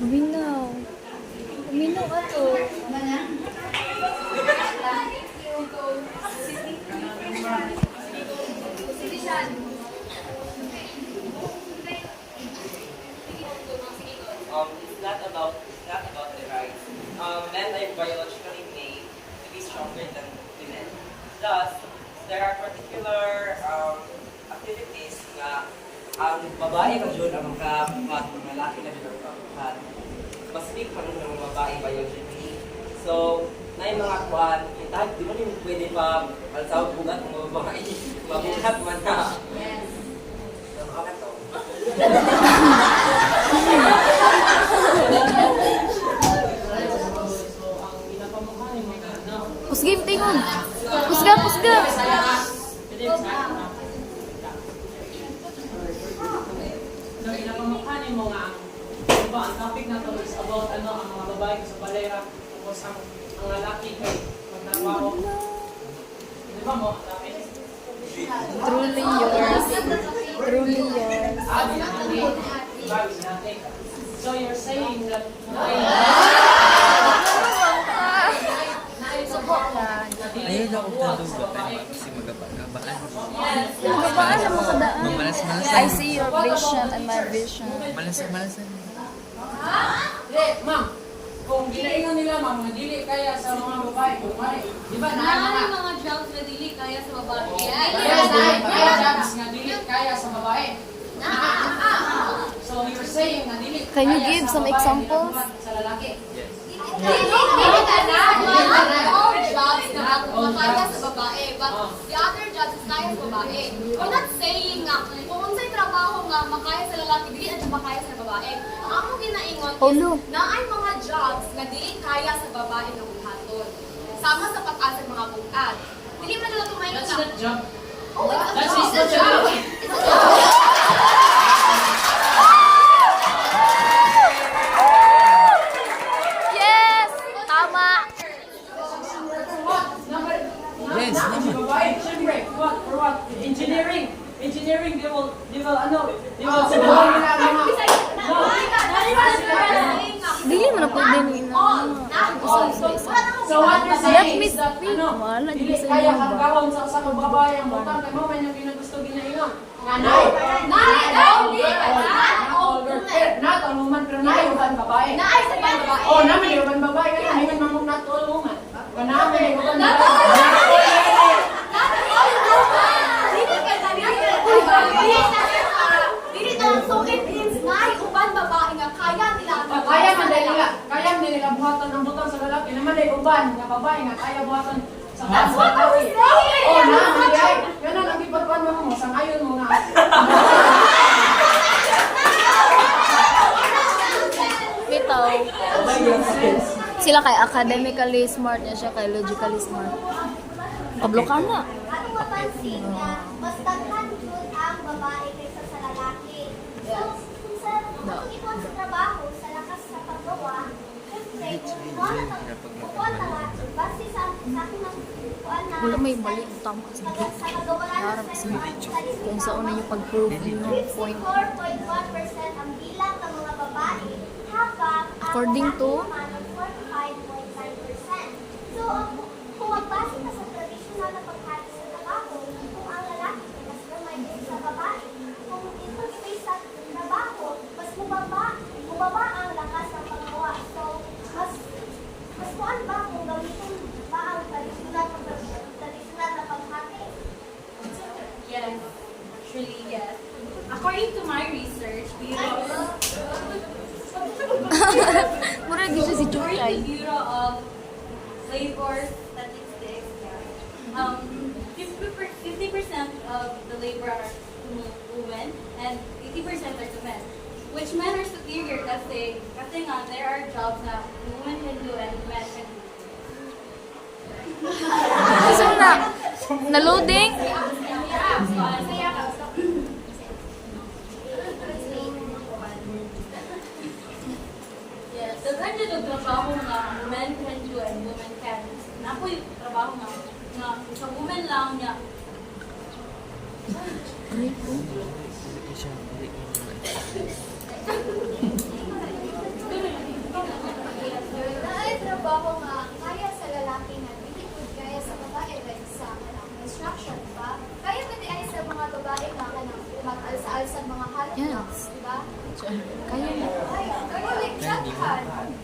Uminaw. Uminaw ato. It's not about the rights. Men are biologically made to be stronger than women. Thus, there are particular activities na ang babae ka dyan ang makabuhat, mga lalaki na dyan ang makabuhat. Specific pa ng mga babae biologically. So, na yung mga kuhan, kahit di mo rin pwede pa alsaw bugat ng mga babae. Mabuhat man na. Yes. So, okay to. Pusgim tingog. Pusga, pusga. Pinapamukhanin mo nga ang topic na to is about ang mga babae sa balera tapos ang lalaki kay magtrabaho. Di ba mo? Truly yours. Truly yours. So you're saying that Ayun ako tanong ba kasi magabaan. Magabaan na makadaan. Mamalas-malasan. I see your vision and my vision. Malasan-malasan. Ma'am, kung ginaingon nila ma'am, nga dili kaya sa mga babae, kung mali, di ba Maraming mga jobs na dili kaya sa babae. Kaya jobs nga dili kaya sa babae. So you're saying na dili Can you kaya give sa some babae, examples? sa lalaki. All jobs na makaya sa babae, but the other jobs is kaya sa babae. We're not saying nga, kung unsay trabaho nga makaya sa lalaki, dili at makaya sa babae. Ang ako ginaingon Ulo. is, na ay mga jobs na dili kaya sa babae ng buhaton. Sama sa pag-asa ng mga bukad. Dili man nila tumayo That's na. not job. Oh, That's it's a not job. job. It's a job. Yes! Tama! Yes, naman. Babae, syempre, for what? Engineering. Engineering, they will Dili mo na pwede ni ina. So what you're saying Let me is that, speak. Wala, di dili sa kaya inyo ba? hanggawan sa usa ka babae ang butang kay mo man yung ginagusto ginaingon. Nanay. Not all woman, pero na yung babae. Oh, naman yung babae, kaya hindi man not all woman. Namin yung babae. So it means na uban babae nga kaya nila Kaya nila buhatan ang butang sa lalaki. Naman ay uban nga babae nga kaya buhatan sa That's what I was saying! Oh, naman ay. Yan ang nagipagkuhan mo sang ayon mo nga. Bitaw. Sila kay academically smart niya siya, kay logically smart. Pablo ka na. Ano mapansin niya, mas daghan yun ang babae kaysa sa lalaki. So, kung ito sa trabaho, sa lakas sa paggawa, syempre, kung kukuha na nga, base sa akin ng kukuha na, Wala may mali. Tama kasi. sa kagawalan Harap ng sa salita, kung sa una yung pag-prove yung point. 54.1% ang bilang ng mga babae, habang ang According lalaki to? naman ang 45.9%. So, kung magbase ka sa traditional na paghati sa trabaho, kung ang lalaki ay mas gamay din sa babae, kung ito space sa trabaho, mas mababa ang lakas ng paggawa. So, mas kuan ba kung gamitin ba ang traditional na paghati? Yes, actually yes. According to my research, Mura siya si Chuchay. according to Bureau of Labor Statistics, 50% of the labor are to women and 80% are to men. Which men are superior kasi nga there are jobs na women can do and men can do. Kasi na, na-loading? Yes, the kind of trabaho nga men can do and women can. Napo yung trabaho nga sa women lang niya. Siya, balik mo naman. Kaya mo. Kaya hindi mo.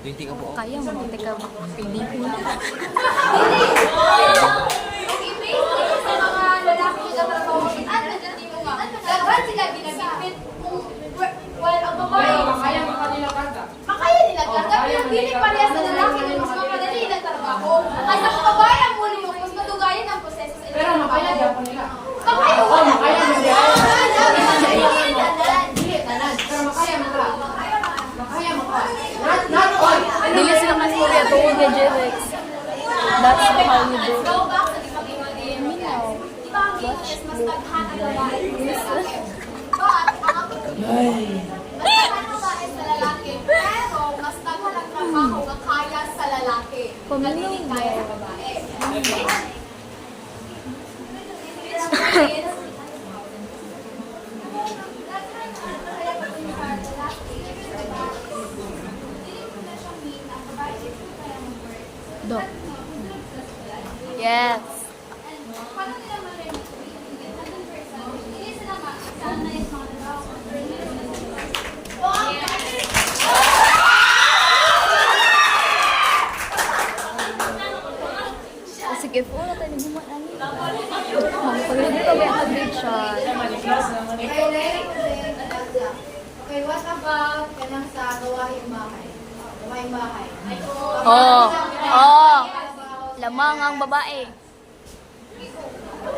20 ka po. Kaya mo. Hindi ka makapili ko na. Sa mga lalaki na trabaho, dapat sila ginagipit while ang babae, Kaya mo kanila karga. makaya nila karga, pinapili pa niya sa lalaki na mas mapadali ng trabaho. Kasi ang babae ang muli mo, mas matugayan ang proseso sa Pero makaya gyapon nila. Makaya mo. Oo, makaya mo nila. Dili, tanan. Pero makaya mo ka. Makaya mo ka. Not all. Dili sila mas muli ito kung Jerex. That's how you do. Go back sa gipag-ingin. Di ba ang game is mas taghan ang babae sa lalaki? But, ang mas babae sa lalaki, pero mas taghan ang trabaho na kaya sa lalaki. Na dili kaya sa babae. Dok. Yes. Paano nila ma-remit? Hindi sila sana is mga trabaho. O sige, wala tayo naguman ani. Pagod ka ba ang big shot? Okay, what about kanang sa gawaing bahay? Gawaing bahay. Oo. Oo. Lamang ang babae.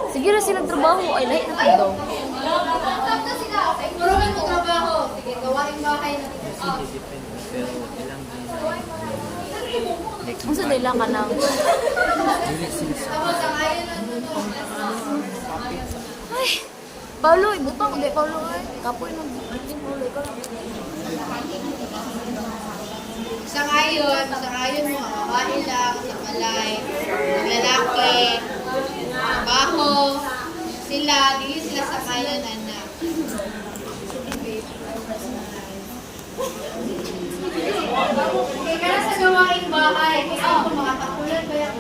Sige na silang trabaho. Ay, lahat na tayo daw. Tapos sila, okay, turuan mo trabaho. Sige, gawaing bahay na dito. Kasi depende. Pero ilang Ang sa nila ka nang. dili sila sa Tapos ang ayon na Ay, Paulo, ibutang ko. Paulo, ay. Kapoy nang bitin, Paulo. Ikaw lang. Sangayon mo, ang babae lang, sa balay, ang lalaki, trabaho, sila, dili sila sangayon, anak. Okay, kaya sa gawaing bahay, kaya kung makakakulan ba yan?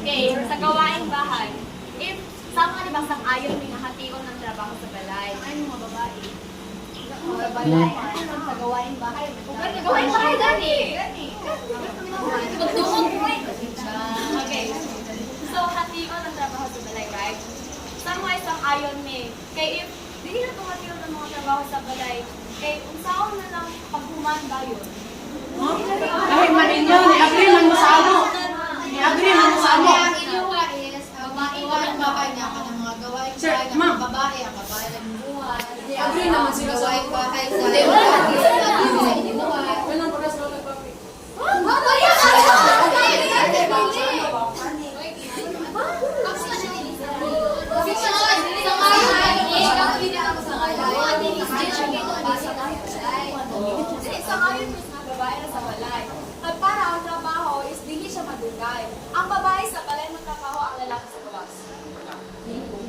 Okay, sa gawaing bahay, if sama di ba sang ayon may nahation ng trabaho sa balay, ay mga babae. Sa balay, sa gawaing bahay. Gawaing bahay gani. Okay. So hation ng trabaho sa balay, right? Sama isang ayon may kay if dili na tumatiyo ng mga trabaho sa balay, kay unsaon na lang paghuman ba yun? Kahit man inyo, ni-agree man mo sa ano. Ni-agree man mo sa ano. Ang iluwa is, ang gawaing bahay niya, ang mga gawaing Sir, bahay ng ma'am. mga babae, ang babae nagbubuhat. Agree naman sila sa gawaing bahay sa Anong oras mo nagpapi? Para ang trabaho is dili siya madugay. Ang babae sa balay magtrabaho, ang lalaki sa gawas.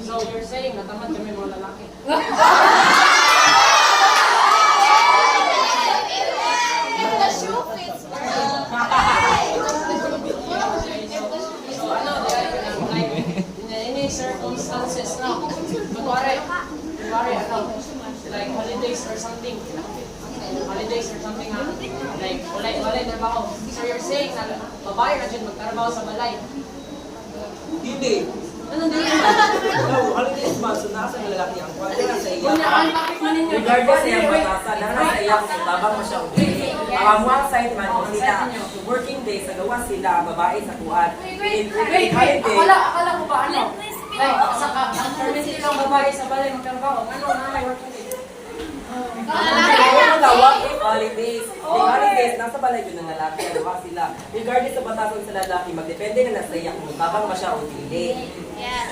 So you're saying na tamad kami mga lalaki. If the shoe fits, So ano, like, in any circumstances na, kunwari, ano, like holidays or something, like, walay trabaho. So you're saying na babae na dyan magtrabaho sa balay. Hindi. Anong dili? No, holidays ba? So, nasa lalaki ang kwarto na sa iya. Kunya, ang topic man ninyo. Regardless sa iyang batasan, nasa iya kung tabang mo siya uli. Ang one side man kung sila, working day, sa gawa sila, babae sa kuwan. Wait, akala ko ba ano? Like, ang permitted lang babae sa balay magtrabaho. Ano, nanay, working day. Holidays. Yung holidays, nasa balay yun ng lalaki, gawa sila. Regardless sa batasan sa lalaki, magdepende na nasa iya kung tabang mo siya uli. Yes.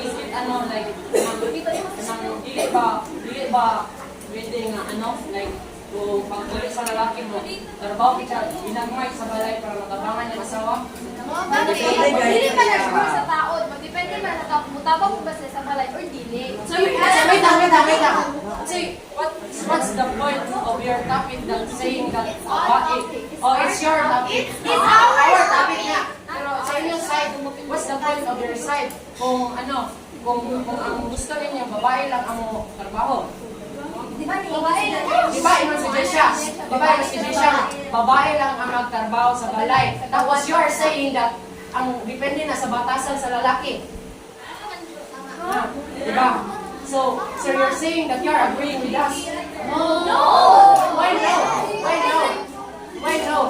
Is it ano, like, dili ba, pwede nga, ano, like, kung pagtuloy sa lalaki mo, trabaho kita, ginagmay sa balay para matabangan yung asawa. Dili pa na sa taon. Magdepende man mutabang mo ba siya sa balay or dili. So, wait lang. So, what's the point of your topic that saying that, it's your topic. It's our topic na. Pero sa inyong side, what's the point of your mag-decide kung ano, kung ang gusto ninyo, babae lang ang trabaho. Di ba, iman suggest siya? Di ba, suggest siya? Babae lang ang magtrabaho sa balay. Tapos you are saying that ang depende na sa batasan sa lalaki. Di ba? So you're saying that you're agreeing with us? No! Why no? Why no? Why no?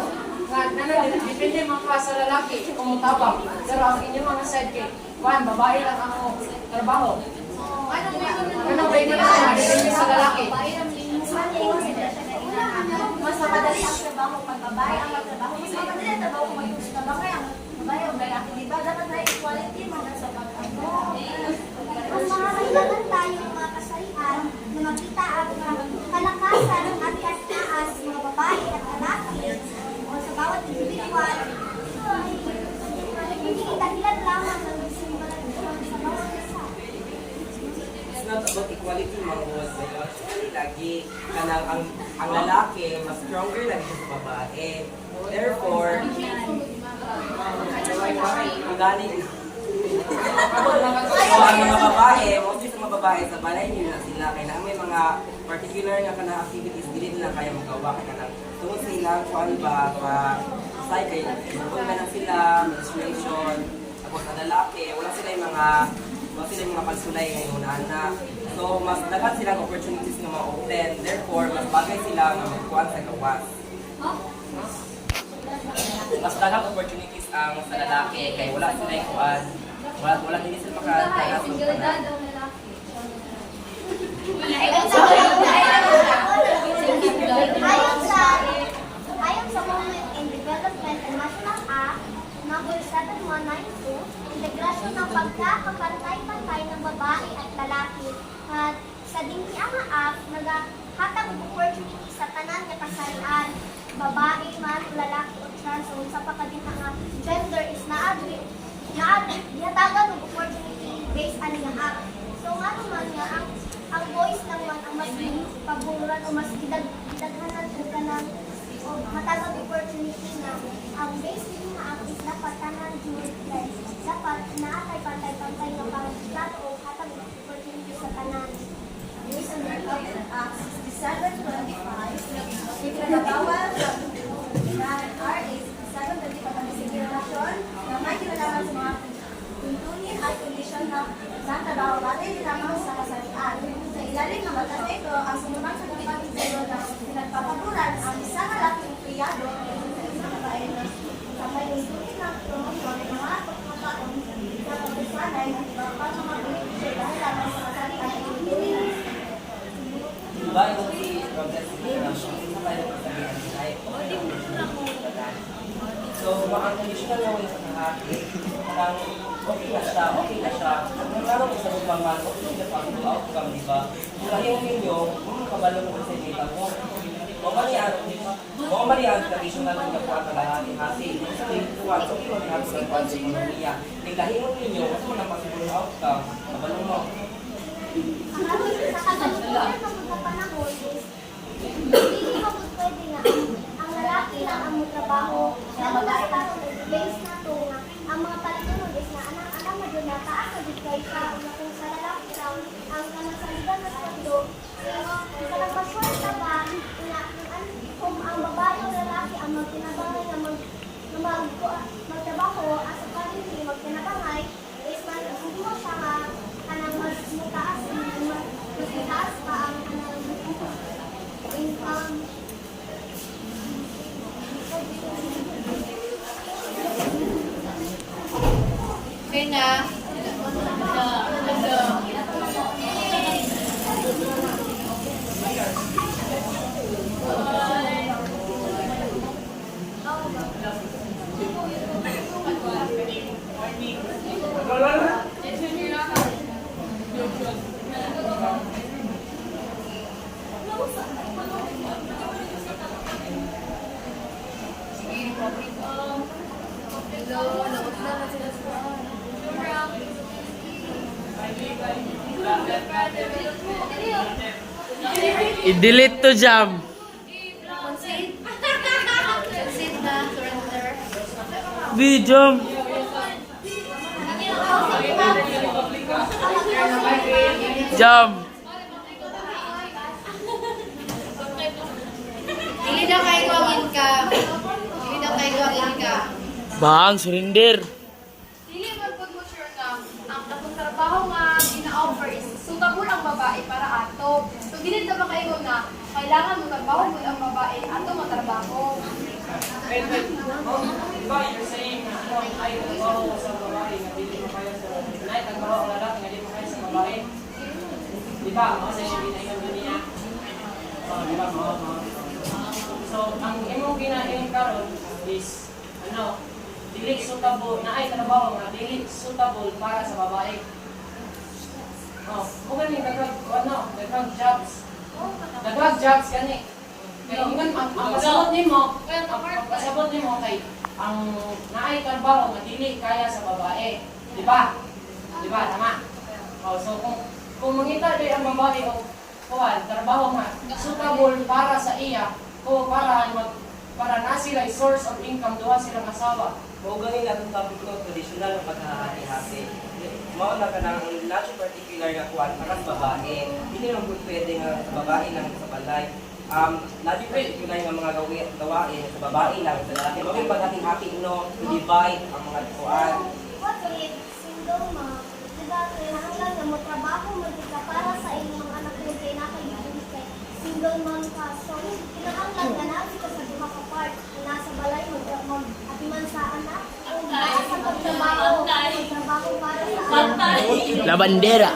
Depende mga sa lalaki kung mutabang. Pero ang inyong mga side kay, babae lang ang trabaho. Anong ba yun na depende sa lalaki? Mas mapadali ang trabaho pag babae ang magtrabaho. Mas mapadali ang trabaho kung mag-use na babae ang lalaki. Diba? Dapat na equality mga sa pag-ano. Mas makakailangan tayo mga kasarian na makita ang kalakasan ng ating taas mga babae at lalaki o sa bawat individual. Hindi dahilan lamang ng simbalan sa bawat isa. It's not about equality, mga boss. Actually, lagi kanang ang lalaki mas stronger lagi siya sa babae. Therefore, ang galing ang mga babae, mostly sa mga babae, sa balay nila sila. Kaya may mga particular nga kanang activities dili nila kaya magawa. Kaya kanang tungkol sa ilang kuan ba, cycle, kung na sila, menstruation, tapos ang lalaki, wala sila yung mga pagsulay ngayon na. So, mas dapat silang opportunities na ma-open. Therefore, mas bagay sila na magkuhan sa gawas. Mas dapat opportunities ang sa lalaki kaya wala sila yung kuhan. Wala hindi sila makatagas ng kuhan. Ayon sa Women in Development and National Act number 7192, integrasyon ng pagkakapantay-pantay ng babae at lalaki at sa Dinkianga Act naghatag og opportunity sa tanan nga kasarian, babae man o lalaki o trans o sa pagkadinha gender is ihatagan og opportunity based on nga act. So nga naman nga ang voice lang man ang mas paboran o mas gidaghanan og kanang o matagag opportunity na ang base din nga act is dapat tanan jud dapat naatay pantay-pantay nga pagplato o hatag og opportunity sa tanan. Based on the Act 6725, ikinagawal na RA 6725 ang designation na may kinalaman sa mga tuntunin at kondisyon na trabaho batay lamang sa kasarian. Sa ilalim ng batas na ito, ang sumunod sa kapatid na pinagpapaguran ang isang lalaking empleyado sa isang babae na sa may tuntunin ng promosyon ng mga pagkakataon na pagkasanay ng iba pa sa mga benepisyo dahil lamang sa kasarian ay tuntunin. Diba, ito si progressive generation, isa tayo ng kasabihan nila ay so, ang traditional na way sa kahati, parang okay na siya. Kung laro ko sa lupaman, okay na pang outcome, di ba? Kung lahing ninyo, kabalo ko sa data mo. Kung marihan traditional na gawa na lahat, hati, sa tuwan, so kung marihan sa tuwan sa ekonomiya, kung lahing ninyo, mas mo na pag-ibig outcome, kabalo mo. Ang ano sa kagaluturan ng mga panahon is hindi mo pwede nga ang lalaki lang ang trabaho na basta base na to nga ang mga palitunod is nga anak mo dyan na taas na dito kay ka kung sa lalaki lang ang kanasaligan na sweldo sa nagpaswelta ba kung ang babae o lalaki ang magtinabangay na magtrabaho at sa paligid magtinabangay is hindi mo siya nga kanang mas mataas pa ang income. Okay na. I-delete to jam. Video. Jam! Dili daw kay gawin ka. Dili daw kay gawin ka. Bang, surrender! Dili man pag mo sure nga ang atong trabaho nga gina-offer is suitable ang babae para ato. So dili ta makaingon na kailangan mo trabaho mo ang babae ato mo trabaho. Wait. Diba, you're saying na ano, ay trabaho sa babae na dili mo kaya sa nay, trabaho ang lalaki nga dili mo kaya sa babae. Diba, mga sa yung ginainom niya. Diba, mga. So, ang imong ginahin karon is, ano, dili suitable, na ay trabaho nga, dili suitable para sa babae. Kung ganing nagag jobs. Nagag jobs gani. Kaya ingon ang pasabot nimo kay ang naay trabaho nga dili kaya sa babae. Di ba? Di ba tama? So kung mangita di ang babae o kuwan trabaho nga suitable para sa iya o para na sila source of income duha silang asawa. Mao gani natong topic no traditional nga paghahati-hati. Mao na kanang not particular nga kuan para sa babae. Dili lang pud pwede nga sa babae lang sa balay. Not particular nga mga gawain sa babae lang sa lalaki. Mao yung paghati-hati no to divide ang mga kuan. What if single mom, diba, kailangan na mo trabaho mo ka para sa inyong anak mo kay nakalimutan kay single mom ka. So, kinahanglan nga natin ka sa duha ka part na nasa balay mo at man sa anak o sa pagtrabaho para sa anak. La bandera!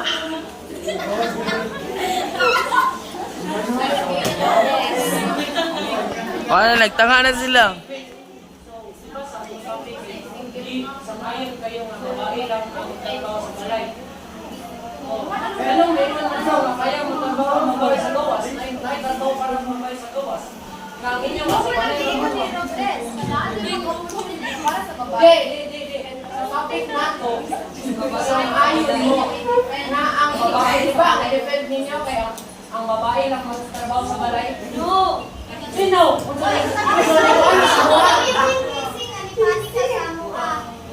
Paano, nagtanga na sila. Diba sa atong topic hindi sangayon kayo nga babae lang ang trabaho sa balay. Kaya nung may mga kaya mo trabaho mabay sa gawas, ay trabaho para mabay sa gawas. Nga ang inyong sa balay lang mo. Para sa babae. Di. Sa topic nato, sangayon mo na ang babae, di ba? I-defend ninyo kaya ang babae lang magtrabaho sa balay. No! Sino? Kung sa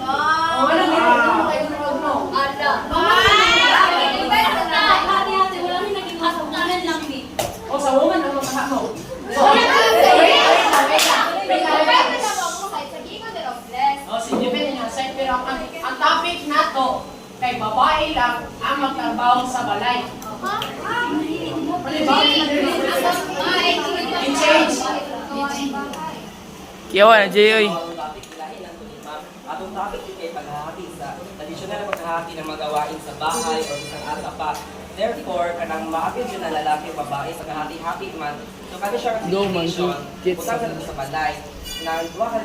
Oh, ano ba? Ano kayo nanood mo? O sa woman ang mga mo. So, si depende nga sa pero ang topic nato kay babae lang ang magtrabaho sa balay. I-change. Kiyawan na, Jayoy. Atong topic din kay paghahati sa tradisyonal na paghahati ng mga gawain sa bahay o isang asa pa. Therefore, kanang maapil dyan na lalaki o babae sa kahati-hati man. So, kami siya definition, utang sa balay. Na duwa ka,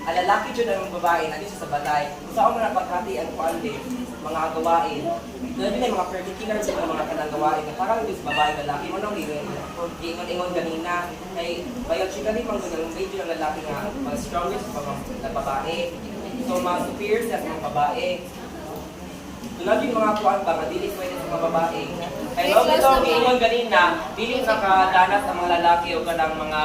ang lalaki dyan ang babae, nandito sa balay. Kung saan mo na paghati ang kuandi, mga gawain. Doon din mga particular sa mga kanang gawain. Parang ito sa babae, lalaki mo nang ingon kanina. Kay biologically, pang ganang medyo ng lalaki nga, mas strongest sa babae. So, mga superior sa mga babae. Tulad yung mga kuwan ba, madili pwede sa mga babae. Kaya huwag ito ang ingon kanina, dili nakadanas ang mga lalaki o kanang mga